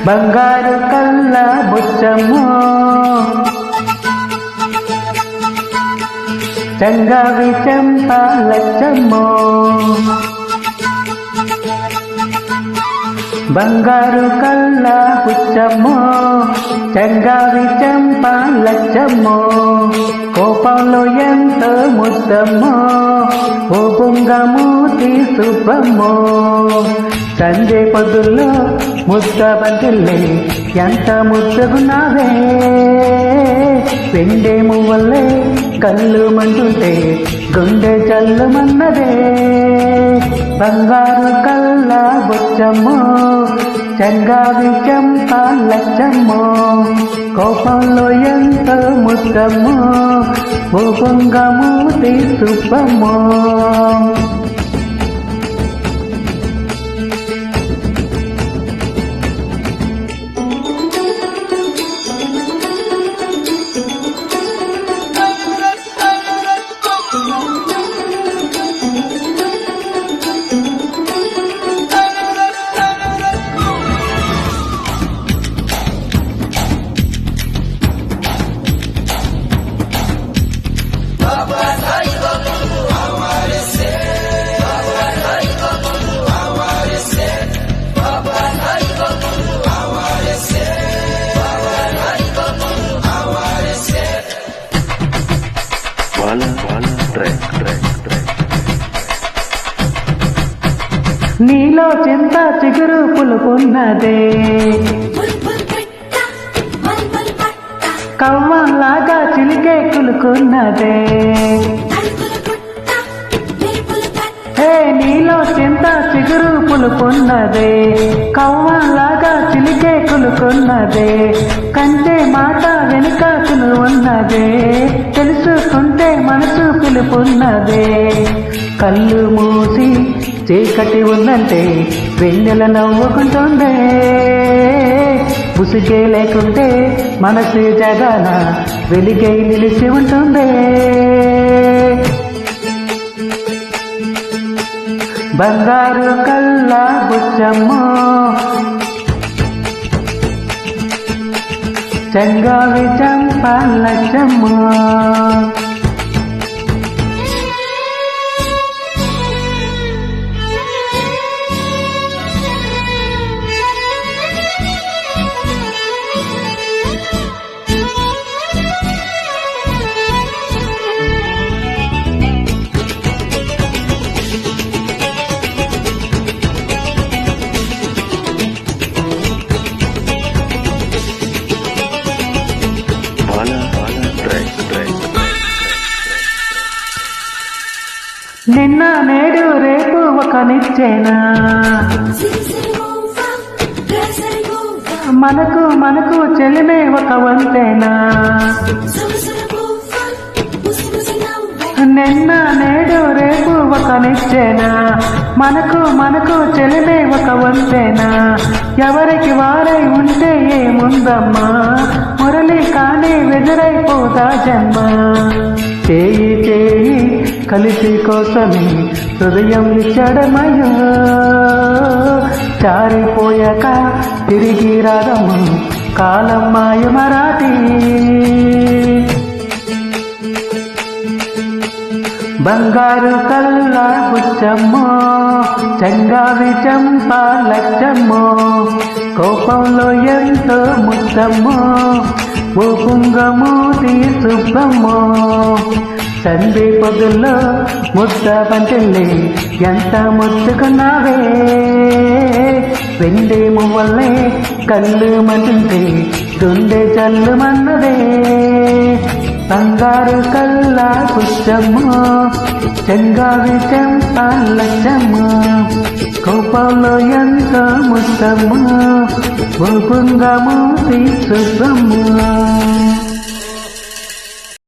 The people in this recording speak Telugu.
బంగారు కళ్ళ బుచ్చమ్మో చంగావి చంపాలచ్చమ్మో బంగారు కళ్ళ బుచ్చమ్మో చంగావి చంపాలచ్చమ్మో కోపంలో ఎంతో ముద్దమ్మో ఓ బొంగమూతి సుబ్బమ్మో సంజే పొద్దుల్లో ముద్ద బంతిల్లే ఎంత ముద్దగున్నావే పెండే మువ్వల్లే కళ్ళు మంటుంటే గుండె జల్లుమన్నదే బంగారు కళ్ళ బొచ్చమ్మో చంగావి చంపాలచ్చమ్మో కోపంలో ఎంత ముద్దమ్మో ఓ బొంగమూతి సుబ్బమ్మో నీలో చింత చిగురు పులుపున్నదే కవ్వంలాగా చిలికే కులుకున్నదే హే నీలో చింత చిగురు పులుపున్నదే కవ్వంలాగా చిలికే కులుకున్నదే కంటే మాట వెనుకాకులు ఉన్నదే తెలుసుకుంటే మనసు పిలుపున్నదే కళ్ళు మూసి చీకటి ఉందంటే వెన్నెల నవ్వుకుంటుందే ముసుగే లేకుంటే మనసు జగాన వెలిగై నిలిచి ఉంటుందే బంగారు కళ్ళ బుచ్చమ్మో చంగావి చంపాలచ్చమ్మో నిన్న నేడు రేపు ఒక నిచ్చేనా మనకు చెలిమే ఒక వంతేనా నిన్న నేడు రేపు ఒక నిచ్చేనా మనకు చెలిమే ఒక వంతేనా ఎవరికి వారై ఉంటే ఏముందమ్మా మురళి కానీ వెదురైపోదా జన్మ చేయి చేయి కలిసి కోసమే హృదయం ఇచ్చడమయ్యో జారిపోయాక తిరిగి రాగము కాలం మాయమరాటి బంగారు కళ్ళ బుచ్చమ్మో చంగావి చంపాలచ్చమ్మో కోపంలో ఎంతో ముద్దమ్మో ఓ బొంగమూతి సుబ్బమ్మో సందే పొద్దుల్లో ముద్ద బంతిల్లే ఎంత ముద్దుకున్నావే వెండే మువ్వల్లే కళ్ళు మంటుంటే గుండె జల్లుమన్నదే బంగారు కళ్ళ బుచ్చమ్మో చంగావి చంపాలచ్చమ్మో కోపంలో ఎంత ముద్దమ్మో ఓ బొంగమూతి సుబ్బమ్మో